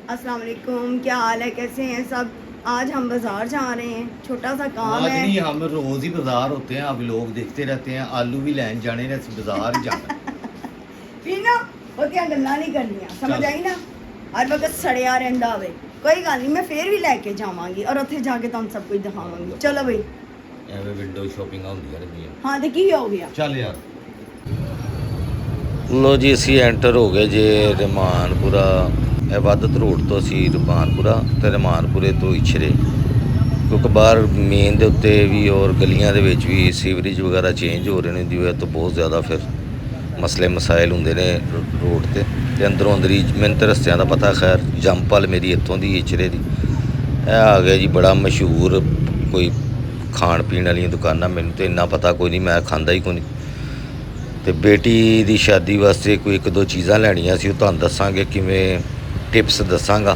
अस्सलाम वालेकुम, क्या हाल है, कैसे हैं सब। आज हम बाज़ार जा रहे हैं, छोटा सा काम आज है। नहीं, हम रोज ही बाजार होते हैं। अब लोग देखते रहते हैं, आलू भी लैन जाने ने, ਅਸੀਂ बाजार ही जाना। भी ना ਬਹੁਤੀਆਂ ਗੱਲਾਂ ਨਹੀਂ ਕਰਨੀਆਂ, ਸਮਝ ਚੱਲ। ਆਈ ਨਾ। ਹਰ ਵਕਤ ਸੜਿਆ ਰਹਿੰਦਾ ਹੋਵੇ, ਕੋਈ ਗੱਲ ਨਹੀਂ, ਮੈਂ ਫੇਰ ਵੀ ਲੈ ਕੇ ਜਾਵਾਂਗੀ ਔਰ ਉੱਥੇ ਜਾ ਕੇ ਤੁਹਾਨੂੰ ਸਭ ਕੁਝ ਦਿਖਾਵਾਂਗੀ। ਚਲੋ ਬਈ। ਐਵੇਂ ਵਿੰਡੋ ਸ਼ਾਪਿੰਗ ਹੁੰਦੀਆਂ ਰਹਿੰਦੀਆਂ। ਹਾਂ ਤੇ ਕੀ ਹੋ ਗਿਆ। ਚੱਲ ਯਾਰ। ਲੋ ਜੀ ਅਸੀਂ ਐਂਟਰ ਹੋ ਗਏ ਜੇ ਰਮਾਨਪੁਰਾ। ਇਹ ਵੱਧਤ ਰੋਡ ਤੋਂ ਅਸੀਂ ਰਮਾਨਪੁਰਾ ਤੇ ਰਮਾਨਪੁਰੇ ਤੋਂ ਇਛਰੇ, ਕਿਉਂਕਿ ਬਾਹਰ ਮੇਨ ਦੇ ਉੱਤੇ ਵੀ ਔਰ ਗਲੀਆਂ ਦੇ ਵਿੱਚ ਵੀ ਸੀਵਰੇਜ ਵਗੈਰਾ ਚੇਂਜ ਹੋ ਰਹੇ ਨੇ ਦੀ ਵਜ੍ਹਾ ਤੋਂ ਬਹੁਤ ਜ਼ਿਆਦਾ ਫਿਰ ਮਸਲੇ ਮਸਾਇਲ ਹੁੰਦੇ ਨੇ ਰੋਡ ਤੇ ਅੰਦਰੋਂ ਅੰਦਰੀ ਮੈਨੂੰ ਤਾਂ ਰਸਤਿਆਂ ਦਾ ਪਤਾ। ਖੈਰ ਜੰਪਲ ਮੇਰੀ ਇੱਥੋਂ ਦੀ ਇਛਰੇ ਦੀ। ਇਹ ਆ ਗਿਆ ਜੀ ਬੜਾ ਮਸ਼ਹੂਰ ਕੋਈ ਖਾਣ ਪੀਣ ਵਾਲੀਆਂ ਦੁਕਾਨਾਂ। ਮੈਨੂੰ ਤਾਂ ਇੰਨਾ ਪਤਾ ਕੋਈ ਨਹੀਂ, ਮੈਂ ਖਾਂਦਾ ਹੀ ਕੋਈ ਨਹੀਂ। ਤੇ ਬੇਟੀ ਦੀ ਸ਼ਾਦੀ ਵਾਸਤੇ ਕੋਈ ਇੱਕ ਦੋ ਚੀਜ਼ਾਂ ਲੈਣੀਆਂ ਸੀ, ਉਹ ਤੁਹਾਨੂੰ ਦੱਸਾਂਗੇ, ਕਿਵੇਂ ਟਿਪਸ ਦੱਸਾਂਗਾ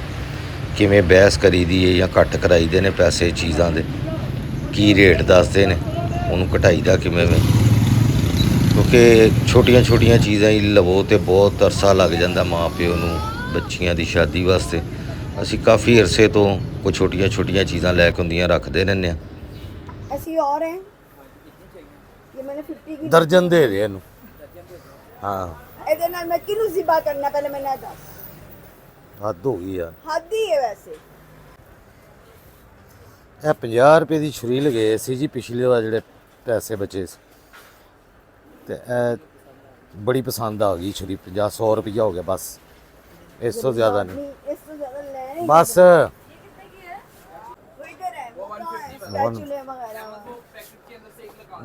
ਕਿਵੇਂ ਬਹਿਸ ਕਰੀਦੀ ਹੈ ਜਾਂ ਘੱਟ ਕਰਾਈਦੇ ਨੇ ਪੈਸੇ ਚੀਜ਼ਾਂ ਦੇ, ਕੀ ਰੇਟ ਦੱਸਦੇ ਨੇ, ਉਹਨੂੰ ਘਟਾਈਦਾ ਕਿਵੇਂ ਵੇ। ਕਿਉਂਕਿ ਛੋਟੀਆਂ ਛੋਟੀਆਂ ਚੀਜ਼ਾਂ ਹੀ ਲਵੋ ਤੇ ਬਹੁਤ ਅਰਸਾ ਲੱਗ ਜਾਂਦਾ ਮਾਂ ਪਿਓ ਨੂੰ ਬੱਚੀਆਂ ਦੀ ਸ਼ਾਦੀ ਵਾਸਤੇ। ਅਸੀਂ ਕਾਫੀ ਅਰਸੇ ਤੋਂ ਕੋਈ ਛੋਟੀਆਂ ਛੋਟੀਆਂ ਚੀਜ਼ਾਂ ਲੈ ਕੇ ਹੁੰਦੀਆਂ ਰੱਖਦੇ ਰਹਿੰਦੇ ਹਾਂ। ਅਸੀਂ और हैं, ये मैंने 50 की ਦਰਜਨ ਦੇ ਦੇ ਇਹਨੂੰ। ਹਾਂ ਇਹਦੇ ਨਾਲ ਮੈਂ ਕਿਹਨੂੰ ਜ਼ਿਬਾ ਕਰਨਾ, ਪਹਿਲੇ ਮੈਨੂੰ ਇਹ ਦੱਸ। ਹੱਦ ਹੋ ਗਈ ਯਾਰ। ਹੱਦ ਹੀ ਹੈ ਵੈਸੇ। ਇਹ 50 ਰੁਪਏ ਦੀ ਛੁਰੀ ਲਗਾਏ ਸੀ ਜੀ ਪਿਛਲੇ ਵਾਰ, ਜਿਹੜੇ ਪੈਸੇ ਬਚੇ ਸੀ ਤੇ ਇਹ ਬੜੀ ਪਸੰਦ ਆ ਗਈ ਛੁਰੀ। 50-100 ਰੁਪਈਆ ਹੋ ਗਿਆ ਬਸ, ਇਸ ਤੋਂ ਜ਼ਿਆਦਾ ਨਹੀਂ ਇਸ ਤੋਂ ਜ਼ਿਆਦਾ ਲੈ ਨਹੀਂ ਬਸ। वो इधर है, वो कहाँ है? स्पैचुले वगैरह वो।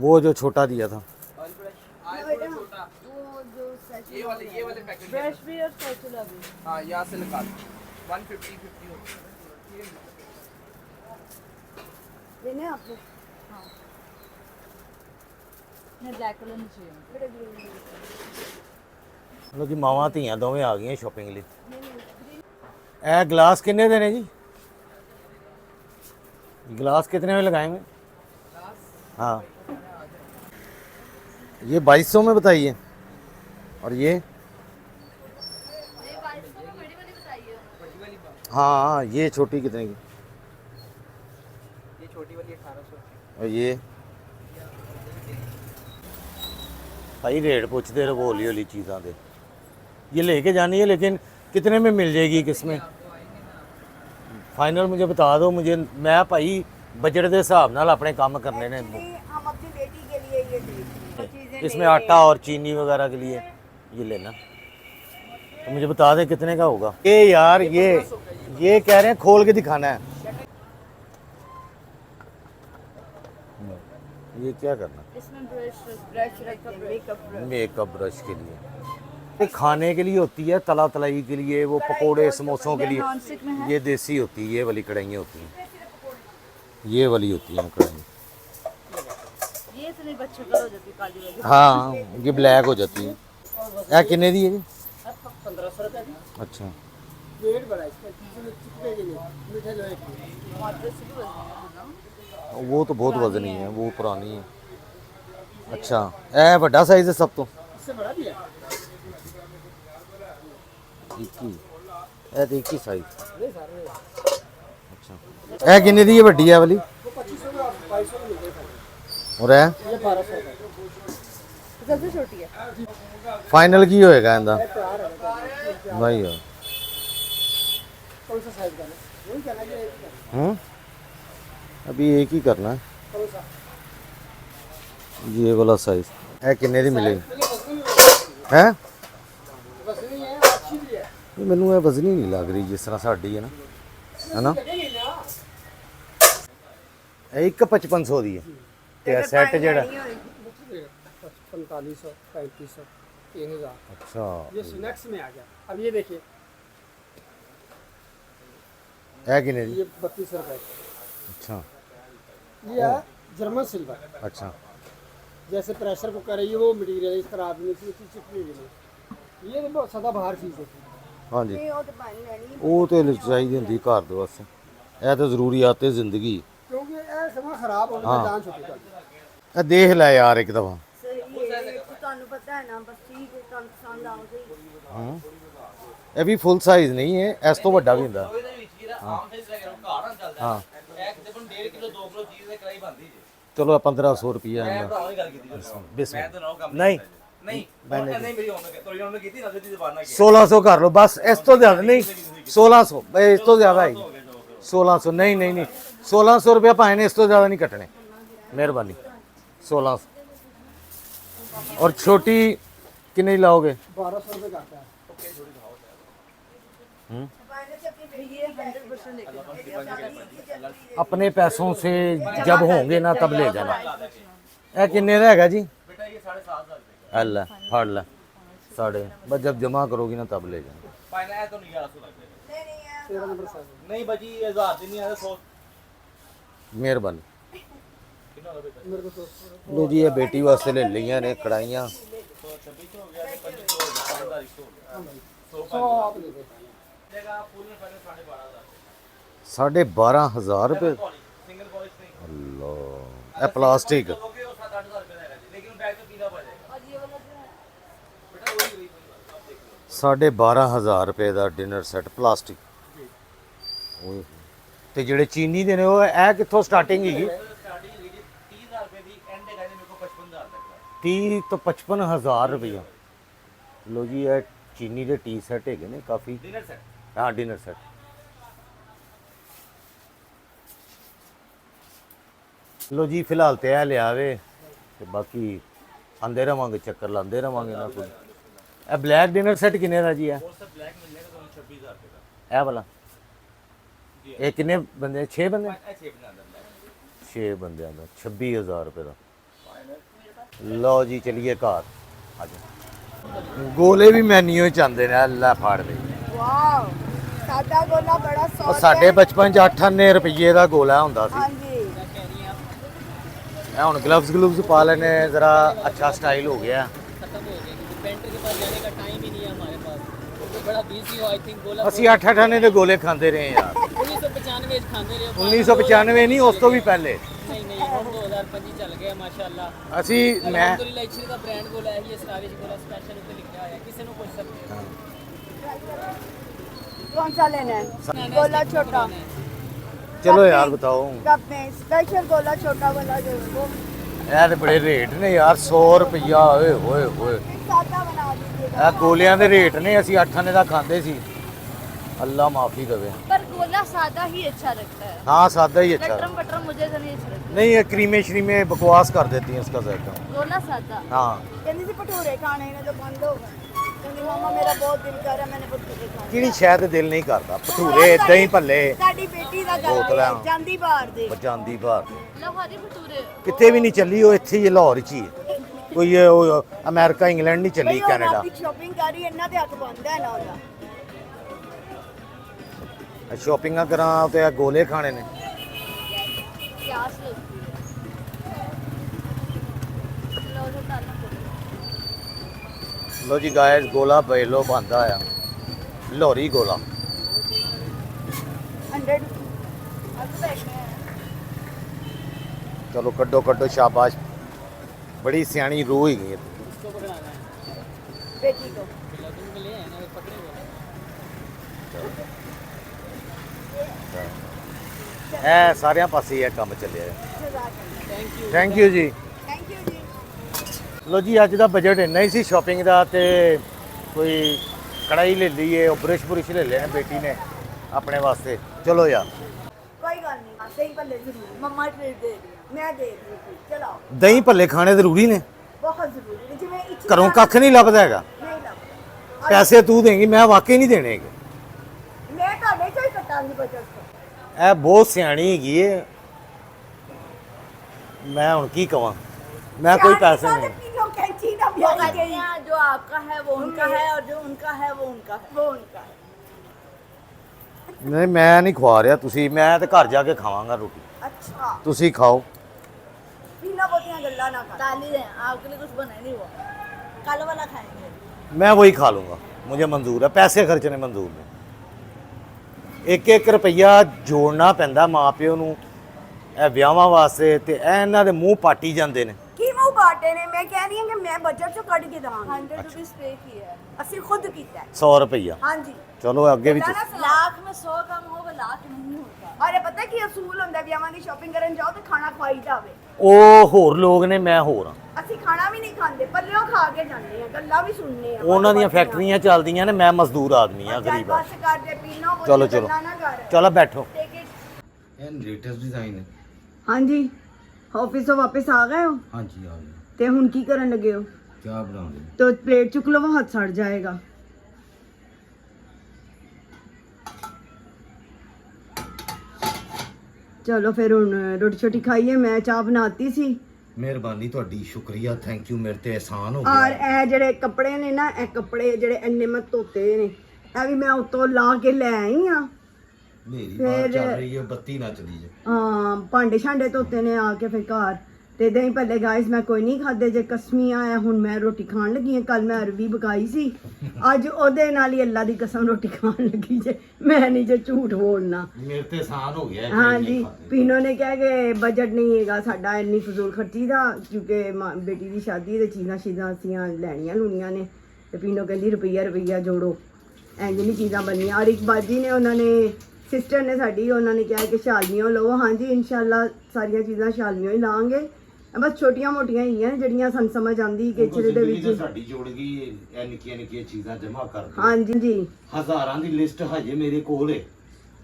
वो जो छोटा दिया था। बेटा, वो जो स्पैचुले ये वाले पैकेट ब्रश भी और स्पैचुला भी। हाँ यहाँ से निकाल 150 लेने हैं आपको। नहीं ब्लैक कलर नहीं चाहिए मुझे। बेटा ग्रीन। ਮਤਲਬ ਕਿ ਮਾਵਾਂ ਧੀਆਂ ਦੋਵੇਂ ਆ ਗਈਆਂ ਸ਼ਾਪਿੰਗ ਲਈ। ਇਹ गिलास कितने देने जी? गिलास कितने में लगाएंगे? हाँ ये 2200 में बताइए। और ये हाँ ये छोटी कितने की? ये छोटी वाली 1800 और ये भाई रेट पूछते रहो हौली हौली चीज़ों के। ये लेके जानी है लेकिन कितने में मिल जाएगी, किसमें फाइनल मुझे बता दो। मुझे मैं भाई बजट के हिसाब नाल अपने काम करने ने। हम अपनी बेटी के लिए ये चीजें इसमें आटा और चीनी वगैरह के लिए ये लेना। तो मुझे बता दें कितने का होगा ये यार। ये कह रहे हैं खोल के दिखाना है। ये क्या करना? इसमें ब्रश मेकअप ब्रश के लिए। ये खाने के लिए होती है, तला तलाई के लिए, वो पकोड़े समोसों के लिए। नॉनस्टिक में है। ये देसी होती है, ये वाली कढ़ाइयाँ होती हैं, ये वाली होती हैं कढ़ाई। ये तो नहीं बच्चों का हो जाती है काली वाली। हाँ ये ब्लैक हो जाती है। यह कितने दी है जी? 1500 रुपये अच्छा पेड़ बड़ा इसका चिपके के लिए मीठे लोहे की। मॉडरेट से भी वजन है ना। वो तो बहुत वजनी है, वो पुरानी है। अच्छा ए बड़ा साइज है सब तो? इससे बड़ा भी है। एक ही ए तो एक ही साइज। अच्छा ए कितने दी है बड़ी है वाली? वो 2500 में 2200 में मिल जाएगा। और है ये 1200 रुपये सबसे छोटी है। फाइनल की होएगा इंदा भाई यार। कौन सा साइज का है? वही कहना कि अभी एक ही करना है कौन सा ये वाला साइज। है कितने दी मिलेगी है? बस नहीं है, अच्छी भी है। ये मैनू वजनी नहीं लग रही जिस तरह साड़ी है ना लगेगी ना। एक 5500 दी है ते सेट जेड़ा। 4500 3500 3000। अच्छा ये स्नैक्स में आ गया। अब ये देखिए, है कितने दी? ये 3200 रुपये। अच्छा ये है जर्मन सिल्वर। अच्छा जैसे प्रेशर कुकर है, ये वो मटीरियल इस तरह आदमी की चिपकी के लिए। ये बहुत सदाबहार चीज़ है। हाँ जी नहीं वो तो पानी लेनी। ਉਹ ਤੇ ਚਾਹੀਦੀ ਹੁੰਦੀ ਘਰ ਦੇ ਵਾਸਤੇ। ਇਹ ਤਾਂ ਜ਼ਰੂਰੀਆਤ ਹੈ ਜ਼ਿੰਦਗੀ। क्योंकि ये समय खराब होने हाँ। में जान छुट्टी कर। ਇਹ ਦੇਖ ਲੈ ਯਾਰ ਇੱਕ ਦਫਾ। सही है, ये तो ਤੁਹਾਨੂੰ पता है ना, बस ठीक है, ਤੁਹਾਨੂੰ पसंद आओ सही। ਹਾਂ ਇਹ ਵੀ ਫੁੱਲ ਸਾਈਜ਼ ਨਹੀਂ ਹੈ, ਇਸ ਤੋਂ ਵੱਡਾ ਵੀ ਹੁੰਦਾ। ਹਾਂ ਚਲੋ 1500 ਰੁਪਿਆ ਨਹੀਂ 1600 ਕਰ ਲਓ ਬਸ, ਇਸ ਤੋਂ ਜ਼ਿਆਦਾ ਨਹੀਂ। 1600 ਇਸ ਤੋਂ ਜ਼ਿਆਦਾ ਹੈ 1600 ਨਹੀਂ ਨਹੀਂ ਨਹੀਂ 1600 ਰੁਪਇਆ ਭਾਵੇਂ ਨੇ, ਇਸ ਤੋਂ ਜ਼ਿਆਦਾ ਨਹੀਂ ਕੱਟਣੇ, ਮਿਹਰਬਾਨੀ। 1600 और छोटी कितनी लाओगे? 1200 रुपये करता है। अपने पैसों से जब होंगे ना तब ले जाना। ये किन्ने का है जी? अल्लाह फाड़ ला साढ़े, बस जब जमा करोगी ना तब ले जाना। नहीं बजी 1000 ਦੀ ਨਹੀਂ ਆ 100 ਮਿਹਰਬਾਨੀ। लो जी ये बेटी वास्ते ले लिया ने कढ़ाइयाँ। 12,500 रुपये। अल्लाह प्लास्टिक 12,500 रुपये का डिनर सैट प्लास्टिक। ਤੇ ਜਿਹੜੇ ਚੀਨੀ ਦੇ ਨੇ ਉਹ ਇਹ ਕਿੱਥੋਂ ਸਟਾਰਟਿੰਗ ਹੈਗੀ? 30 ਤੋਂ 55,000 ਰੁਪਇਆ। ਲੋ ਜੀ ਇਹ ਚੀਨੀ ਦੇ ਟੀ ਸੈਟ ਹੈਗੇ ਨੇ ਕਾਫੀ। ਡਿਨਰ ਸੈਟ, ਹਾਂ ਡਿਨਰ ਸੈਟ। ਲੋ ਜੀ ਫਿਲਹਾਲ ਤੇ ਇਹ ਲਿਆ ਵੇ ਤੇ ਬਾਕੀ ਆਂਦੇ ਰਵਾਂਗੇ, ਚੱਕਰ ਲਾਉਂਦੇ ਰਵਾਂਗੇ ਨਾ ਕੋਈ। ਇਹ ਬਲੈਕ ਡਿਨਰ ਸੈਟ ਕਿੰਨੇ ਦਾ ਜੀ ਹੈ? ਉਹ ਸਭ ਬਲੈਕ ਮਿਲ ਜਾਏਗਾ ਤੁਹਾਨੂੰ 26000 ਰੁਪਏ ਦਾ। ਇਹ ਵਾਲਾ ਇਹ ਕਿੰਨੇ ਬੰਦੇ? 6 ਬੰਦੇ? 6 ਬੰਦਿਆਂ ਦਾ 26,000 ਰੁਪਏ ਦਾ। ਲਓ ਜੀ ਚਲਿਏ ਘਰ। ਆ ਜਾ ਗੋਲੇ ਵੀ ਮੈਨਿਊ ਚ ਆਉਂਦੇ ਨੇ। ਲੈ ਫਾੜ ਦੇ। ਵਾਓ ਸਾਡਾ ਗੋਲਾ ਬੜਾ ਉਹ ਸੌਫਟ ਸਾਡੇ ਬਚਪਨ ਚ 8 ਰੁਪਏ ਦਾ ਗੋਲਾ ਹੁੰਦਾ ਸੀ। ਹਾਂਜੀ ਇਹ ਹੁਣ ਗਲਵਜ਼ ਪਾ ਲੈਨੇ, ਜ਼ਰਾ अच्छा स्टाइल हो गया। ਅਸੀਂ 8 ਆਨੇ ਦੇ ਗੋਲੇ ਖਾਂਦੇ ਰਹੇ ਯਾਰ। 1995 ਖਾਂਦੇ ਰਹੇ। 1995 ਨਹੀਂ, ਉਸ ਤੋਂ ਵੀ ਪਹਿਲੇ। ਨਹੀਂ ਨਹੀਂ ਹੁਣ 2025 ਚੱਲ ਗਿਆ ਮਾਸ਼ਾਅੱਲਾ। ਅਸੀਂ ਮੈਂ ਅਲਹਮਦੁਲਿਲਾ ਇਸ਼ਰੀ ਦਾ ਬ੍ਰਾਂਡ ਗੋਲਾ ਹੈ, ਇਹ ਸਟਾਰਿਸ਼ ਗੋਲਾ ਸਪੈਸ਼ਲ ਉੱਤੇ ਲਿਖਿਆ ਹੋਇਆ, ਕਿਸੇ ਨੂੰ ਪੁੱਛ ਸਕਦੇ ਹੋ। कौन सा लेना है? गोला छोटा ਚਲੋ ਯਾਰ ਬਤਾਓ। कप में स्पेशल गोला छोटा वाला जो वो ਇਹ ਤੇ ਬੜੇ ਰੇਟ ਨੇ ਯਾਰ। 100 ਰੁਪਇਆ। ਓਏ ਹੋਏ ਹੋਏ। सादा बना दीजिएगा। ਇਹ ਗੋਲਿਆਂ ਦੇ ਰੇਟ ਨੇ। ਅਸੀਂ 8 ਆਨੇ ਦਾ ਖਾਂਦੇ ਸੀ। ਅੱਲਾ ਮਾਫੀ ਦੇਵੇ। पर गोला सादा ही अच्छा लगता है। हाँ सादा ही अच्छा। कटरम कटरम मुझे तो नहीं अच्छा लगता। नहीं ये क्रीमे श्रीमे बकवास कर देती हैं इसका जायका। गोला सादा। हाँ कहती थी भटूरे खाने ने तो बंद हो गए। कहती मामा मेरा बहुत दिल कर रहा है, मैंने भटूरे खाने। ਕਿਹੜੀ ਸ਼ਾਇਦ ਦਿਲ ਨਹੀਂ ਕਰਦਾ। ਭਟੂਰੇ ਦਹੀਂ ਭੱਲੇ ਸਾਡੀ ਬੇਟੀ ਦਾ ਗੱਲ ਬੋਤਲਾਂ। ਹੈ ਜਾਂਦੀ ਬਾਹਰ ਦੇ। ਬਚਾਂਦੀ ਬਾਹਰ लाहौरी भटूरे। ਕਿਤੇ ਵੀ ਨਹੀਂ ਚੱਲੀ। ਉਹ ਇੱਥੇ ਹੀ ਲਾਹੌਰ 'ਚ ਹੀ ਹੈ। ਕੋਈ ਉਹ ਅਮਰੀਕਾ ਇੰਗਲੈਂਡ ਨਹੀਂ ਚੱਲੀ, ਕੈਨੇਡਾ। ਸ਼ਾਪਿੰਗ ਕਰੀ ਇਹਨਾਂ ਦੇ ਹੱਥ ਬੰਦ ਹੈ ਨਾ ਉਹਦਾ। ਸ਼ਾਪਿੰਗਾਂ ਕਰਾਂ ਤੇ ਇਹ ਗੋਲੇ ਖਾਣੇ ਨੇ। प्यास लगती है। लो जो डालना पड़ेगा। ਲੋ ਜੀ ਗਾਇਸ ਗੋਲਾ ਬੇਲੋ ਬੰਦਾ ਆ। ਲਾਹੌਰੀ ਗੋਲਾ। 100 अब बैठे हैं। ਚਲੋ ਕੱਢੋ ਕੱਢੋ ਸ਼ਾਬਾਸ਼। ਬੜੀ ਸਿਆਣੀ ਰੂਹ ਹੈਗੀ ਹੈ। इसको पकड़ाना है, बेटी को तुम ले आना है, पकड़े हुए हैं। ਇਹ ਸਾਰਿਆਂ ਪਾਸੇ ਇਹ ਕੰਮ ਚੱਲਿਆ ਹੈ। Thank you. ਥੈਂਕ ਯੂ ਜੀ। थैंक यू जी। ਲੋ ਜੀ ਅੱਜ ਦਾ ਬਜਟ ਇੰਨਾ ਹੀ ਸੀ ਸ਼ਾਪਿੰਗ ਦਾ। ਤੇ ਕੋਈ ਕੜਾਈ ਲੈ ਲਈਏ, ਉਹ ਬੁਰਸ਼ ਲੈ ਲਏ ਨੇ ਬੇਟੀ ਨੇ ਆਪਣੇ ਵਾਸਤੇ। ਚਲੋ ਯਾਰ कोई गल नहीं दही भल्ले जरूर मम्मा ट्रीट दे रही है, मैं दे रही थी। चलो ਦਹੀਂ ਭੱਲੇ ਖਾਣੇ ਜ਼ਰੂਰੀ ਨੇ। बहुत जरूरी है जिवें इच्छा ਘਰੋਂ ਕੱਖ ਨਹੀਂ ਲੱਭਦਾ ਹੈਗਾ। नहीं लगता। ਪੈਸੇ ਤੂੰ ਦੇਂਗੀ, ਮੈਂ ਵਾਕਈ ਨਹੀਂ ਦੇਣੇ ਹੈਗੇ। मैं ਤੁਹਾਡੇ ਚੋਂ ਹੀ ਕਟਾਂਗੀ ਬਜਟ ਤੋਂ। ਇਹ ਬਹੁਤ ਸਿਆਣੀ ਹੈਗੀ ਏ। ਮੈਂ ਹੁਣ ਕੀ ਕਵਾਂ, ਮੈਂ ਕੋਈ ਪੈਸੇ ਨਹੀਂ। किलो कैंची ना वो ब्याह कहते गई। हैं जो आपका है वो उनका है और जो उनका है वो उनका है। वो उनका है। ਨਹੀਂ ਮੈਂ ਨਹੀਂ ਖਵਾ ਰਿਹਾ। ਤੁਸੀਂ, ਮੈਂ ਤੇ ਘਰ ਜਾ ਕੇ ਖਾਵਾਂਗਾ ਰੋਟੀ। अच्छा ਤੁਸੀਂ ਖਾਓ। बिना बोतियां गल्ला ना कर। ताली दें, आपके लिए कुछ बना नहीं हुआ। कल वाला खाएंगे। मैं वही खा लूँगा, मुझे मंजूर है। पैसे खर्चने मंजूर ने। ਇੱਕ ਇੱਕ ਰੁਪਈਆ ਜੋੜਨਾ ਪੈਂਦਾ ਮਾਂ ਪਿਓ ਨੂੰ ਇਹ ਵਿਆਹਾਂ ਵਾਸਤੇ। ਤੇ ਇਹ ਇਹਨਾਂ ਦੇ ਮੂੰਹ ਪਾਟੀ ਜਾਂਦੇ ਨੇ। की मुंह ਕਾਟੇ ਨੇ ਮੈਂ ਕਹਿ ਰਹੀ ਹਾਂ ਕਿ ਮੈਂ ਬਜਟ ਚੋਂ ਕੱਢ ਕੇ ਦਵਾਂਗੀ 100 रुपीज पे किया है। ਅਸੀਂ ਖੁਦ ਕੀਤਾ ਹੈ 100 ਰੁਪਈਆ ਹਾਂਜੀ ਚਲੋ ਅੱਗੇ ਵੀ लाख में 100 कम होगा, लाख नहीं होगा। ਅਰੇ ਪਤਾ ਕੀ ਅਸੂਲ ਹੁੰਦਾ ਵਿਆਹਾਂ ਦੀ ਸ਼ਾਪਿੰਗ ਕਰਨ ਜਾਓ ਤੇ ਖਾਣਾ ਖਵਾਈ ਜਾਵੇ ਉਹ ਹੋਰ ਲੋਕ ਨੇ ਮੈਂ ਹੋਰ ਆ ਅਸੀਂ ਖਾਣਾ ਵੀ ਨਹੀਂ ਖਾਂਦੇ ਪੱਲਿਓ ਖਾ ਕੇ ਜਾਂਦੇ ਆ ਗੱਲਾਂ ਵੀ ਸੁਣਨੇ ਆ ਉਹਨਾਂ ਦੀਆਂ ਫੈਕਟਰੀਆਂ ਚੱਲਦੀਆਂ ਨੇ ਮੈਂ ਮਜ਼ਦੂਰ ਆਦਮੀ ਆ ਗਰੀਬ ਆ ਬਸ ਕਰਦੇ ਪੀਣਾ ਉਹ ਚਲੋ ਚਲੋ ਗੱਲਾਂ ਨਾ ਕਰ ਚਲੋ ਬੈਠੋ ਇਹ ਲੇਟੈਸਟ ਡਿਜ਼ਾਈਨ ਹੈ। ਹਾਂਜੀ ਆਫਿਸ ਤੋਂ ਵਾਪਸ ਆ ਗਏ ਹੋ ਹਾਂਜੀ ਆ ਗਏ। ਤੇ ਹੁਣ ਕੀ ਕਰਨ ਲੱਗੇ ਹੋ ਚਾਹ ਬਣਾਉਂਦੇ तो प्लेट चुक लो वो हाथ सड़ जाएगा चलो फिर हुन रोटी छोटी खाइए मैं चाह बनाती सी ਮਿਹਰਬਾਨੀ ਤੁਹਾਡੀ ਸ਼ੁਕਰੀਆ ਥੈਂਕ ਯੂ ਮੇਰੇ ਤੇ ਆਸਾਨ ਹੋ और ਗਿਆ ए जेड़े कपड़े ने ना ए कपड़े जेड़े इन्ने मैं धोते ने ए भी मैं उतो ला के ले आई हां ਮੇਰੀ ਬਾਤ ਫਿਰ- ਚੱਲ ਰਹੀ ਹੈ ਬੱਤੀ ਨਾ ਚਲੀ ਜੇ हाँ भांडे शांडे धोते ने आके फिर घर ते दही पहले गाइस मैं कोई नहीं खादे जे कसमियां है हुन मैं रोटी खान लगी हां कल मैं अरबी पकाई सी अज ओदे नाल ही अल्लाह दी कसम रोटी खान लगी जे मैं नहीं जे झूठ बोलना ਮੇਰੇ ਤੇ ਆਸਾਨ ਹੋ ਗਿਆ हाँ जी पीनो ने कहा कि बजट नहीं हैगा साडा इन्नी फजूल खर्ची दा क्योंकि बेटी दी शादी ते चीज़ां शीज़ां असियां लैनियां लूनियां ने ते पीनो कहंदी रुपया जोड़ो इंज नहीं चीज़ां बननियां और एक बाजी ने उन्होंने सिस्टर ने साडी उन्होंने कहा कि शालमियों लवो हाँ जी इंशाल्लाह सारियां चीज़ां शालमियों ही लांगे बस छोटियां मोटियां ही हैं ਜਿਹੜੀਆਂ ਸਾਨੂੰ ਸਮਝ ਆਂਦੀ ਕਿ ਚਿਹਰੇ ਦੇ ਵਿੱਚ ਸਾਡੀ ਜੁੜ ਗਈ ਇਹ ਨਿੱਕੀਆਂ ਨਿੱਕੀਆਂ ਚੀਜ਼ਾਂ ਜਮ੍ਹਾਂ ਕਰ ਦਿਓ हाँ जी जी ਹਜ਼ਾਰਾਂ ਦੀ ਲਿਸਟ ਹਜੇ ਮੇਰੇ ਕੋਲ ਹੈ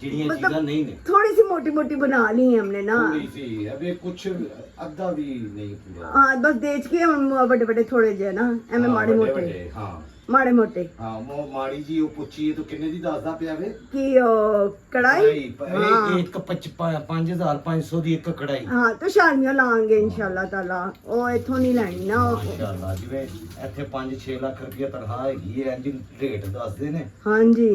ਜਿਹੜੀਆਂ ਚੀਜ਼ਾਂ ਨਹੀਂ ਨੇ थोड़ी सी मोटी मोटी बना ली है हमने ना ਥੋੜੀ ਸੀ ਅਬੇ ਕੁਛ ਅੱਧਾ ਵੀ ਨਹੀਂ ਪੂਰਾ हाँ बस बेच के हम बड़े बड़े थोड़े जे ना एवं ਹਾਂ, माड़े ਵੱਡੇ मोटे ਵੱਡੇ, ਹਾਂ माड़े मोटे ਹਾਂ ਉਹ ਮਾੜੀ ਜੀ ਉਹ ਪੁੱਛੀ ਤੂੰ ਕਿੰਨੇ ਦੀ ਦੱਸਦਾ ਪਿਆ ਵੇ की कढ़ाई हाँ। ਇੱਕ 5500 ਦੀ ਇੱਕ ਕੜਾਈ हाँ तो शालमियों लाएंगे इंशाल्लाह ताला ओ इथों नहीं लैनी ना ओ- ਮਾਸ਼ਾਅੱਲਾ ਜਿਵੇਂ ਇੱਥੇ 5-6 ਲੱਖ ਰੁਪਏ ਤਨਖਾਹ ਹੈਗੀ ਹੈ ਇੰਜ ਰੇਟ ਦੱਸਦੇ ਨੇ हाँ जी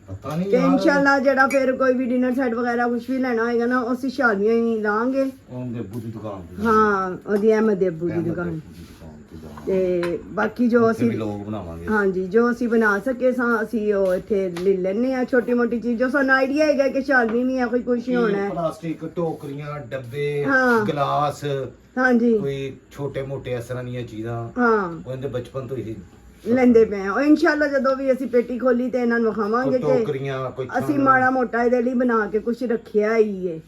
ਪਤਾ ਨਹੀਂ ਤੇ ਯਾਰ इंशाल्लाह जेड़ा फिर कोई भी डिनर सेट वगैरह कुछ भी लेना होएगा ना उसी शालमियों ही लाएंगे ਉਹਦੇ ਬੁੱਧ ਦੀ ਦੁਕਾਨ ਤੇ हाँ ओदी अहमद अब्बू दी दुकान ਤੇ ਬਾਕੀ ਜੋ ਅਸੀਂ ਅਸੀਂ ਵੀ ਲੋਕ ਬਣਾਵਾਂਗੇ ਹਾਂਜੀ ਜੋ ਅਸੀਂ ਬਣਾ ਸਕੇ ਸਾਂ ਅਸੀਂ ਉਹ ਇੱਥੇ ਲੈ ਲੈਨੇ ਆ ਛੋਟੀ ਮੋਟੀ ਚੀਜ਼ ਜੋ ਸਾਨੂੰ ਆਈਡੀਆ ਹੈਗਾ ਕਿ ਸ਼ਾਲਮੀ ਨਹੀਂ ਹੈ ਕੋਈ ਕੁਛ ਹੀ ਹੋਣਾ ਹੈ ਪਲਾਸਟਿਕ ਟੋਕਰੀਆਂ ਡੱਬੇ ਹਾਂ। ਗਲਾਸ ਹਾਂਜੀ ਕੋਈ ਛੋਟੇ ਮੋਟੇ ਇਸ ਤਰ੍ਹਾਂ ਦੀਆਂ ਚੀਜ਼ਾਂ ਹਾਂ ਉਹਦੇ ਬਚਪਨ ਤੋਂ ਹੀ ਲੈਂਦੇ ਪਏ ਆ ਉਹ ਇਨਸ਼ਾਅੱਲਾ ਜਦੋਂ ਵੀ ਅਸੀਂ ਪੇਟੀ ਖੋਲੀ ਤੇ ਇਹਨਾਂ ਨੂੰ ਵਿਖਾਵਾਂਗੇ ਕੋਈ ਕਿ ਟੋਕਰੀਆਂ ਕੋਈ ਅਸੀਂ ਮਾੜਾ ਮੋਟਾ ਇਹਦੇ ਲਈ ਬਣਾ ਕੇ ਕੁਝ ਰੱਖਿਆ ਹੀ ਏ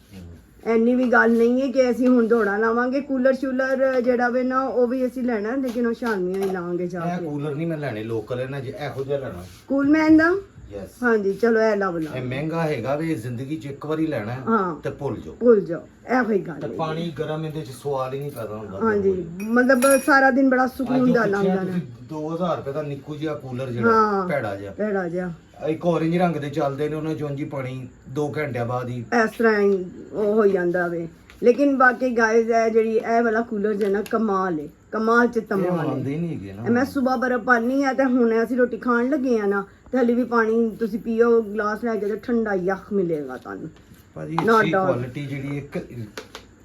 ਐਨੀ ਵੀ ਗੱਲ ਨਹੀਂ ਹੈ ਕਿ ਅਸੀਂ ਹੁਣ ਦੌੜਾ ਲਾਵਾਂਗੇ ਕੂਲਰ ਸ਼ੂਲਰ ਜਿਹੜਾ ਵੇ ਨਾ ਉਹ ਵੀ ਅਸੀਂ ਲੈਣਾ ਲੇਕਿਨ ਉਹ ਸ਼ਾਲਮੀਆਂ ਹੀ ਲਾਵਾਂਗੇ ਜਾ ਇਹ ਕੇ ਕੂਲਰ ਨਹੀਂ ਮੈਂ ਲੈਣੇ ਲੋਕਲ ਹੈ ਨਾ ਜੇ ਇਹੋ ਜਿਹਾ ਲੈਣਾ ਕੂਲਮੈਨ ਦਾ ਯੈਸ ਹਾਂਜੀ ਚਲੋ ਇਹ ਲਾ ਬਣਾ ਇਹ ਮਹਿੰਗਾ ਹੈਗਾ ਵੇ ਜ਼ਿੰਦਗੀ 'ਚ ਇੱਕ ਵਾਰੀ ਲੈਣਾ ਹੈ ਹਾਂ। ਤੇ ਭੁੱਲ ਜਾਓ ਭੁੱਲ ਜਾਓ ਇਹੋ ਹੀ ਗੱਲ ਤੇ ਹੈ ਪਾਣੀ ਗਰਮ ਇਹਦੇ 'ਚ ਸਵਾਲ ਹੀ ਨਹੀਂ ਪੈਦਾ ਹੁੰਦਾ ਹਾਂਜੀ ਮਤਲਬ ਸਾਰਾ ਦਿਨ ਬੜਾ ਸਕੂਨ ਦਾ ਲੰਘਦਾ ਨਾ 2000 ਰੁਪਏ ਦਾ ਨਿੱਕੂ ਜਿਹਾ ਕੂਲਰ ਜਿਹੜਾ ਹਾਂ। ਭੈੜਾ ਜਿਹਾ ਭੈੜਾ ਜਿਹਾ ਇੱਕ orange ਰੰਗ ਦੇ ਚੱਲਦੇ ਨੇ ਉਹਨਾਂ ਚੋਂ ਜੀ ਪਾਣੀ 2 ਘੰਟਿਆਂ ਬਾਅਦ ਹੀ ਇਸ ਤਰ੍ਹਾਂ ਹੀ ਉਹ ਹੋ ਜਾਂਦਾ ਵੇ ਲੇਕਿਨ ਬਾਕੀ ਗਾਇਜ਼ ਹੈ ਜਿਹੜੀ ਇਹ ਵਾਲਾ ਕੂਲਰ ਜਨਾ ਕਮਾਲ ਹੈ ਕਮਾਲ ਚ ਇਹ ਤਮਾਲ ਹੈ ਮੰਨਦੇ ਨਹੀਂ ਹੈਗੇ ਇਹ ਨਾ ਮੈਂ ਸਵੇਰ ਬਰਫ ਪਾਣੀ ਆ ਤੇ ਹੁਣ ਅਸੀਂ ਰੋਟੀ ਖਾਣ ਲੱਗੇ ਆ ਨਾ ਤੇ ਹਲੇ ਵੀ ਪਾਣੀ ਤੁਸੀਂ ਪੀਓ ਗਲਾਸ ਲੈ ਕੇ ਤੇ ਠੰਡਾ ਯਖ ਮਿਲੇਗਾ ਤੁਹਾਨੂੰ ਭਾਜੀ Not ਅੱਛੀ doubt. ਕੁਆਲਿਟੀ ਜਿਹੜੀ ਇੱਕ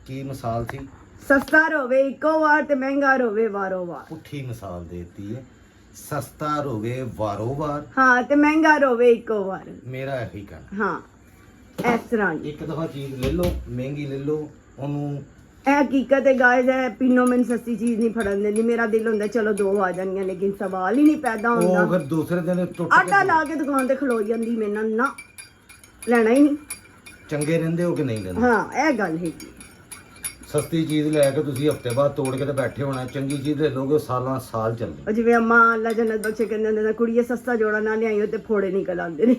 ਕੀ ਮਿਸਾਲ ਸੀ ਸਸਤਾ ਰੋਵੇ ਇੱਕੋ ਵਾਰ ਤੇ ਮਹਿੰਗਾ ਰੋਵੇ ਵਾਰੋ ਵਾਰ ਪੁੱਠੀ ਮਿਸਾਲ ਦੇਤੀ ਹੈ ਸਸਤਾ ਰੋਵੇ ਵਾਰੋ ਵਾਰ ਹਾਂ ਤੇ ਮਹਿੰਗਾ ਰੋਵੇ ਇੱਕੋ ਵਾਰ ਮੇਰਾ ਇਹੀ ਕਹਿਣਾ ਹਾਂ ਇਸ ਤਰ੍ਹਾਂ ਹੀ। ਇੱਕ ਦਫਾ ਚੀਜ਼ ਲੈ ਲਓ ਮਹਿੰਗੀ ਲੈ ਲਓ ਉਹਨੂੰ ਇਹ ਹਕੀਕਤ ਹੈ ਗਾਇਜ਼ ਹੈ ਪੀਨੋ ਮੈਨੂੰ ਸਸਤੀ ਚੀਜ਼ ਨਹੀਂ ਫੜਨ ਦਿੰਦੀ ਮੇਰਾ ਦਿਲ ਹੁੰਦਾ ਚਲੋ ਦੋ ਆ ਜਾਣਗੀਆਂ ਲੇਕਿਨ ਸਵਾਲ ਹੀ ਨਹੀਂ ਪੈਦਾ ਉਹ ਹੁੰਦਾ ਫਿਰ ਦੂਸਰੇ ਦਿਨ ਟੁੱਟ ਆਟਾ ਕੇ ਲਾ ਕੇ ਦੁਕਾਨ ਤੇ ਖਲੋ ਜਾਂਦੀ ਮੇਰੇ ਨਾਲ ਨਾ ਲੈਣਾ ਹੀ ਨਹੀਂ ਚੰਗੇ ਰਹਿੰਦੇ ਹੋ ਕਿ ਨਹੀਂ ਰਹਿੰਦੇ ਹਾਂ ਇਹ ਗੱਲ ਹੈਗੀ ਸਸਤੀ ਚੀਜ਼ ਲੈ ਕੇ ਤੁਸੀਂ ਹਫਤੇ ਬਾਅਦ ਤੋੜ ਕੇ ਤੇ ਬੈਠੇ ਹੋਣਾ ਚੰਗੀ ਚੀਜ਼ ਲੈ ਲੋਗੇ ਸਾਲਾਂ ਸਾਲ ਚੱਲਣੀ ਉਹ ਜਿਵੇਂ ਅੰਮਾ ਅੱਲਾ ਜੰਨਤ ਬਖਸ਼ੇ ਕਹਿੰਦੇ ਹੁੰਦੇ ਨੇ ਕੁੜੀਏ ਸਸਤਾ ਜੋੜਾ ਨਾ ਲਿਆਈਓ ਤੇ ਫੋੜੇ ਨਿਕਲ ਆਉਂਦੇ ਨੇ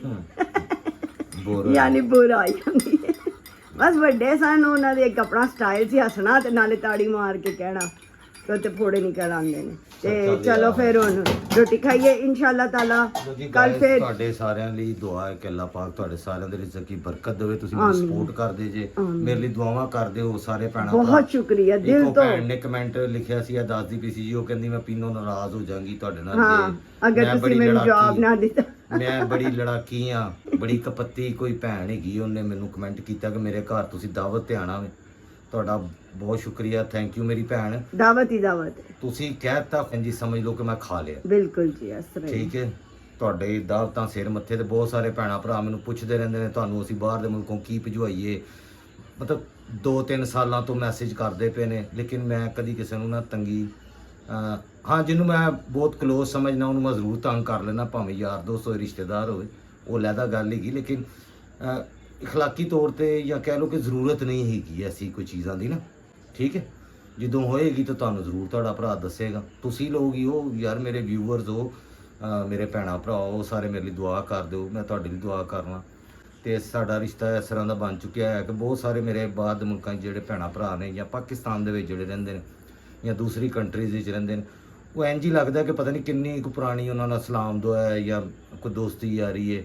ਬੋਰ ਯਾਨੀ ਬੁਰਾ ਆਈ ਜਾਂਦੀ ਹੈ ਬਸ ਵੱਡੇ ਸਨ ਉਹਨਾਂ ਦੇ ਇੱਕ ਆਪਣਾ ਸਟਾਈਲ ਸੀ ਹੱਸਣਾ ਤੇ ਨਾਲੇ ਤਾੜੀ ਮਾਰ ਕੇ ਕਹਿਣਾ ਤੇ ਉੱਤੇ ਫੋੜੇ ਨਿਕਲ ਆਉਂਦੇ ਨੇ ਤੇ ਚਲੋ ਫਿਰ ਹੁਣ ਰੋਟੀ ਖਾਈਏ ਇਨਸ਼ਾਅੱਲਾ ਤਾਲਾ ਕੱਲ ਫਿਰ ਤੁਹਾਡੇ ਸਾਰਿਆਂ ਲਈ ਦੁਆ ਹੈ ਕਿ ਅੱਲਾਹ ਪਾਕ ਤੁਹਾਡੇ ਸਾਰਿਆਂ ਦੇ ਰਿਜ਼ਕ ਦੀ ਬਰਕਤ ਦੇਵੇ ਤੁਸੀਂ ਮੈਨੂੰ ਸਪੋਰਟ ਕਰਦੇ ਜੇ ਮੇਰੇ ਲਈ ਦੁਆਵਾਂ ਕਰਦੇ ਹੋ ਸਾਰੇ ਭੈਣਾਂ ਬਹੁਤ ਸ਼ੁਕਰੀਆ ਦਿਲ ਇੱਕੋ ਤੋਂ ਭੈਣ ਨੇ ਕਮੈਂਟ ਲਿਖਿਆ ਸੀ ਆ ਦੱਸਦੀ ਪਈ ਸੀ ਜੀ ਉਹ ਕਹਿੰਦੀ ਮੈਂ ਪੀਨੋ ਨਾਰਾਜ਼ ਹੋ ਜਾਵਾਂਗੀ ਤੁਹਾਡੇ ਨਾਲ ਹਾਂ ਜੇ ਅਗਰ ਮੈਂ ਤੁਸੀਂ ਬੜੀ ਮੈਨੂੰ ਜਵਾਬ ਲੜਾਕੀ- ਨਾ ਦਿੱਤਾ ਮੈਂ ਬੜੀ ਲੜਾਕੀ ਆ ਬੜੀ ਕਪੱਤੀ ਕੋਈ ਭੈਣ ਹੈਗੀ ਉਹਨੇ ਮੈਨੂੰ ਕਮੈਂਟ ਕੀਤਾ ਕਿ ਮੇਰੇ ਘਰ ਤੁਸੀਂ ਦਾਵਤ ਤੇ ਆਣਾ ਵੇ ਤੁਹਾਡਾ ਬਹੁਤ ਸ਼ੁਕਰੀਆ ਥੈਂਕ ਯੂ ਮੇਰੀ ਭੈਣ ਦਾਵਤ ਹੀ ਦਾਵਤ ਹੈ ਤੁਸੀਂ ਕਹਿਤਾ ਜੀ ਸਮਝ ਲਓ ਕਿ ਮੈਂ ਖਾ ਲਿਆ ਬਿਲਕੁਲ ਜੀ ਇਸ ਤਰ੍ਹਾਂ ਹੀ। ਠੀਕ ਹੈ ਤੁਹਾਡੇ ਦਾਵਤਾਂ ਸਿਰ ਮੱਥੇ ਤੇ ਬਹੁਤ ਸਾਰੇ ਭੈਣਾਂ ਭਰਾ ਮੈਨੂੰ ਪੁੱਛਦੇ ਰਹਿੰਦੇ ਨੇ ਤੁਹਾਨੂੰ ਅਸੀਂ ਬਾਹਰ ਦੇ ਮੁਲਕੋਂ ਕੀ ਭਿਜਵਾਈਏ ਮਤਲਬ 2-3 ਸਾਲਾਂ ਤੋਂ ਮੈਸੇਜ ਕਰਦੇ ਪਏ ਨੇ, ਲੇਕਿਨ ਮੈਂ ਕਦੀ ਕਿਸੇ ਨੂੰ ਨਾ ਤੰਗੀ ਹਾਂ ਜਿਹਨੂੰ ਮੈਂ ਬਹੁਤ ਕਲੋਜ਼ ਸਮਝਣਾ ਉਹਨੂੰ ਮੈਂ ਜ਼ਰੂਰ ਤੰਗ ਕਰ ਲੈਣਾ, ਭਾਵੇਂ ਯਾਰ ਦੋਸਤ ਹੋਵੇ ਰਿਸ਼ਤੇਦਾਰ ਹੋਵੇ, ਉਹ ਲੈਦਾ ਗੱਲ ਹੈਗੀ। ਲੇਕਿਨ ਇਖਲਾਕੀ ਤੌਰ ਤੇ ਜਾਂ ਕਹਿ ਲਓ ਕਿ ਜ਼ਰੂਰਤ ਨਹੀਂ ਹੈਗੀ ਐਸੀ ਕੋਈ ਚੀਜ਼ਾਂ ਦੀ ਨਾ, ਠੀਕ ਹੈ। ਜਦੋਂ ਹੋਏਗੀ ਤਾਂ ਤੁਹਾਨੂੰ ਜ਼ਰੂਰ ਤੁਹਾਡਾ ਭਰਾ ਦੱਸੇਗਾ। ਤੁਸੀਂ ਲੋਕ ਹੀ ਹੋ ਯਾਰ, ਮੇਰੇ ਵਿਊਅਰਸ ਹੋ, ਮੇਰੇ ਭੈਣਾਂ ਭਰਾ ਉਹ ਸਾਰੇ ਮੇਰੇ ਲਈ ਦੁਆ ਕਰ ਦਿਓ, ਮੈਂ ਤੁਹਾਡੇ ਲਈ ਦੁਆ ਕਰਨਾ। ਤੇ ਸਾਡਾ ਰਿਸ਼ਤਾ ਇਸ ਤਰ੍ਹਾਂ ਦਾ ਬਣ ਚੁੱਕਿਆ ਹੈ ਕਿ ਬਹੁਤ ਸਾਰੇ ਮੇਰੇ ਬਾਹਰ ਦੇ ਮੁਲਕਾਂ 'ਚ ਜਿਹੜੇ ਭੈਣਾਂ ਭਰਾ ਨੇ ਜਾਂ ਪਾਕਿਸਤਾਨ ਦੇ ਵਿੱਚ ਜਿਹੜੇ ਰਹਿੰਦੇ ਨੇ ਜਾਂ ਦੂਸਰੀ ਕੰਟਰੀਜ਼ ਵਿੱਚ ਰਹਿੰਦੇ ਨੇ, ਉਹ ਇੰਝ ਹੀ ਲੱਗਦਾ ਕਿ ਪਤਾ ਨਹੀਂ ਕਿੰਨੀ ਕੁ ਪੁਰਾਣੀ ਉਹਨਾਂ ਨਾਲ ਸਲਾਮ ਦੁਆ ਹੈ ਜਾਂ ਕੋਈ ਦੋਸਤੀ ਯਾਰੀ ਹੈ।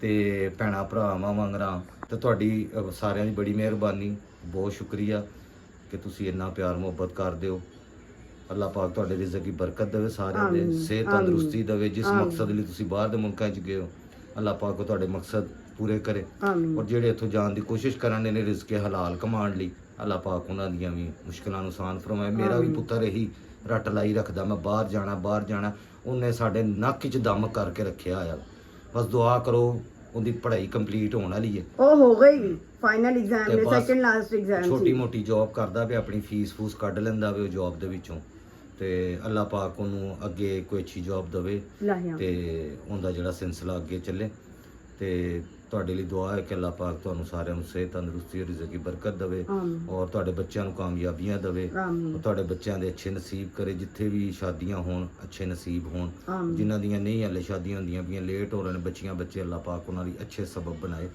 ਤੇ ਭੈਣਾਂ ਭਰਾਵਾਂ ਵਾਂਗਰਾਂ ਤੇ ਤੁਹਾਡੀ ਸਾਰਿਆਂ ਦੀ ਬੜੀ ਮਿਹਰਬਾਨੀ, ਬਹੁਤ ਸ਼ੁਕਰੀਆ ਕਿ ਤੁਸੀਂ ਇੰਨਾ ਪਿਆਰ ਮੁਹੱਬਤ ਕਰਦੇ ਹੋ। ਅੱਲਾਹ ਪਾਕ ਤੁਹਾਡੇ ਰਿਜ਼ਕ ਦੀ ਬਰਕਤ ਦੇਵੇ, ਸਾਰਿਆਂ ਦੇ ਸਿਹਤ ਤੰਦਰੁਸਤੀ ਦੇਵੇ। ਜਿਸ ਮਕਸਦ ਲਈ ਤੁਸੀਂ ਬਾਹਰ ਦੇ ਮੁਲਕਾਂ 'ਚ ਗਏ ਹੋ, ਅੱਲਾਹ ਪਾਕ ਤੁਹਾਡੇ ਮਕਸਦ ਪੂਰੇ ਕਰੇ। ਔਰ ਜਿਹੜੇ ਇੱਥੋਂ ਜਾਣ ਦੀ ਕੋਸ਼ਿਸ਼ ਕਰਨ ਦੇ ਨੇ ਰਿਜ਼ਕੇ ਹਲਾਲ ਕਮਾਉਣ ਲਈ, ਅੱਲਾਹ ਪਾਕ ਉਹਨਾਂ ਦੀਆਂ ਵੀ ਮੁਸ਼ਕਲਾਂ ਨੂੰ ਆਸਾਨ ਫਰਮਾਏ। ਮੇਰਾ ਵੀ ਪੁੱਤਰ ਇਹੀ ਰੱਟ ਲਾਈ ਰੱਖਦਾ, ਮੈਂ ਬਾਹਰ ਜਾਣਾ। ਉਹਨੇ ਸਾਡੇ ਨੱਕ 'ਚ ਦਮ ਕਰਕੇ ਰੱਖਿਆ ਆ। ਬਸ ਦੁਆ ਕਰੋ, ਉਹਦੀ ਪੜ੍ਹਾਈ ਕੰਪਲੀਟ ਹੋਣ ਵਾਲੀ ਹੈ। ਉਹ ਹੋ ਗਈ ਫਾਈਨਲ ਐਗਜ਼ਾਮ ਤੇ ਨੇ, ਬਸ ਸੈਕੰਡ ਲਾਸਟ ਐਗਜ਼ਾਮ ਸੀ। ਛੋਟੀ ਮੋਟੀ ਜੌਬ ਕਰਦਾ ਪਿਆ, ਆਪਣੀ ਫੀਸ ਫੂਸ ਕੱਢ ਲੈਂਦਾ ਵੇ ਉਹ ਜੌਬ ਦੇ ਵਿੱਚੋਂ। ਤੇ ਅੱਲਾਹ ਪਾਕ ਉਹਨੂੰ ਅੱਗੇ ਕੋਈ ਅੱਛੀ ਜੌਬ ਦੇਵੇ ਲਾਹਿਆ ਤੇ ਉਹਦਾ ਜਿਹੜਾ ਸਿਲਸਿਲਾ ਅੱਗੇ ਚੱਲੇ। ਤੇ ਤੁਹਾਡੇ ਲਈ ਦੁਆ ਹੈ ਕਿ ਅੱਲਾਹ ਪਾਕ ਤੁਹਾਨੂੰ ਸਾਰਿਆਂ ਨੂੰ ਸਿਹਤ ਤੰਦਰੁਸਤੀ ਔਰ ਰਿਜ਼ਕ ਦੀ ਬਰਕਤ ਦੇਵੇ ਔਰ ਤੁਹਾਡੇ ਬੱਚਿਆਂ ਨੂੰ ਕਾਮਯਾਬੀਆਂ ਦੇਵੇ ਔਰ ਤੁਹਾਡੇ ਬੱਚਿਆਂ ਦੇ ਅੱਛੇ ਨਸੀਬ ਕਰੇ। ਜਿੱਥੇ ਵੀ ਸ਼ਾਦੀਆਂ ਹੋਣ ਅੱਛੇ ਨਸੀਬ ਹੋਣ, ਜਿਨ੍ਹਾਂ ਦੀਆਂ ਨਹੀਂ ਹਲੇ ਸ਼ਾਦੀਆਂ ਹੁੰਦੀਆਂ ਪਈਆਂ, ਲੇਟ ਹੋ ਰਹੇ ਨੇ ਬੱਚੇ, ਅੱਲਾਹ ਪਾਕ ਉਹਨਾਂ ਲਈ ਅੱਛੇ ਸਬਬ ਬਣਾਏ।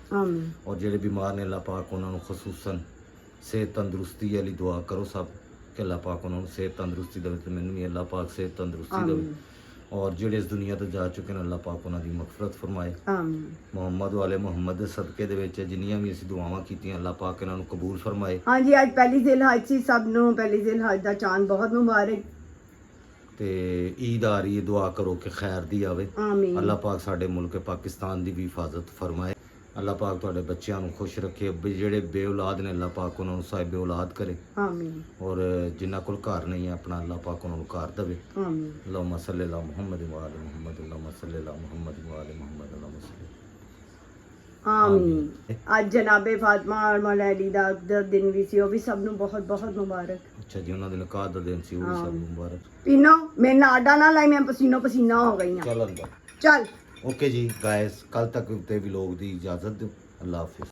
ਔਰ ਜਿਹੜੇ ਬਿਮਾਰ ਨੇ ਅੱਲਾਹ ਪਾਕ ਉਹਨਾਂ ਨੂੰ ਖਸੂਸਨ ਸਿਹਤ ਤੰਦਰੁਸਤੀ ਵਾਲੀ ਦੁਆ ਕਰੋ ਸਭ ਕਿ ਅੱਲਾਹ ਪਾਕ ਉਹਨਾਂ ਨੂੰ ਸਿਹਤ ਤੰਦਰੁਸਤੀ ਦੇਵੇ ਤੇ ਮੈਨੂੰ ਵੀ ਅੱਲਾਹ ਪਾਕ ਸਿਹਤ ਤੰਦਰੁਸਤੀ ਦੇਵੇ। ਔਰ ਜਿਹੜੇ ਇਸ ਦੁਨੀਆ ਤੋਂ ਜਾ ਚੁੱਕੇ ਨੇ ਅੱਲਾਹ ਪਾਕ ਉਹਨਾਂ ਦੀ ਮਗਫਰਤ ਫਰਮਾਏ। ਮੁਹੰਮਦ ਵਾਲੇ ਮੁਹੰਮਦ ਦੇ ਸਦਕੇ ਦੇ ਵਿੱਚ ਜਿੰਨੀਆਂ ਵੀ ਅਸੀਂ ਦੁਆਵਾਂ ਕੀਤੀਆਂ ਅੱਲਾਹ ਪਾਕ ਇਹਨਾਂ ਨੂੰ ਕਬੂਲ ਫਰਮਾਏ। ਹਾਂਜੀ, ਅੱਜ ਪਹਿਲੀ ਜ਼ਿਲਹਜ ਸੀ, ਸਭ ਨੂੰ ਪਹਿਲੀ ਜ਼ਿਲਹਜ ਦਾ ਚਾਂਦ ਬਹੁਤ ਮੁਬਾਰਕ। ਤੇ ਈਦ ਆ ਰਹੀ ਹੈ, ਦੁਆ ਕਰੋ ਕਿ ਖੈਰ ਦੀ ਆਵੇ। ਆਮੀਨ। ਅੱਲਾਹ ਪਾਕ ਸਾਡੇ ਮੁਲਕ ਪਾਕਿਸਤਾਨ ਦੀ ਵੀ ਹਿਫਾਜ਼ਤ ਫਰਮਾਏ। ਅੱਲਾਹ ਪਾਕ ਤੁਹਾਡੇ ਬੱਚਿਆਂ ਨੂੰ ਖੁਸ਼ ਰੱਖੇ। ਜਿਹੜੇ ਬੇਔਲਾਦ ਨੇ ਅੱਲਾਹ ਪਾਕ ਉਹਨਾਂ ਨੂੰ ਸਾਹਿਬ ਔਲਾਦ ਕਰੇ। ਆਮੀਨ। ਔਰ ਜਿਨ੍ਹਾਂ ਕੋਲ ਘਰ ਨਹੀਂ ਹੈ ਆਪਣਾ ਅੱਲਾਹ ਪਾਕ ਉਹਨਾਂ ਨੂੰ ਘਰ ਦੇਵੇ। ਆਮੀਨ। ਅੱਲਾਹੁம்ம ਸੱਲੀ ਅਲਾ ਮੁਹੰਮਦ व आले मुहम्मद अल्लाहुम्मा सल्लि अला मुहम्मद व आले मुहम्मद अल्लाहुम्मा सल्लि। ਆਮੀਨ। ਅੱਜ ਜਨਾਬੇ ਫਾਤਮਾ ਔਰ ਮੌਲਾ ਅਲੀ ਦਾ ਦਿਨ ਵੀ ਸੀ, ਉਹ ਵੀ ਸਭ ਨੂੰ ਬਹੁਤ ਬਹੁਤ ਮੁਬਾਰਕ। ਅੱਛਾ ਜੀ, ਉਹਨਾਂ ਦੇ ਨਿਕਾਹ ਦਾ ਦਿਨ ਸੀ, ਉਹ ਵੀ ਸਭ ਨੂੰ ਮੁਬਾਰਕ। ਪੀਨੋ ਮੇਰੇ ਨਾਲ ਆਡਾ ਨਾ ਲਾਈ, ਮੈਂ ਪਸੀਨੋ ਪਸੀਨਾ ਹੋ ਗਈ ਹਾਂ। ਚੱਲ ਅੰਦਰ। ਚੱਲ ਓਕੇ ਜੀ ਗਾਇਸ, ਕੱਲ ਤੱਕ ਤੇ ਵਲੌਗ ਦੀ ਇਜਾਜ਼ਤ ਦਿਓ। ਅੱਲਾਹ ਹਾਫਿਜ਼।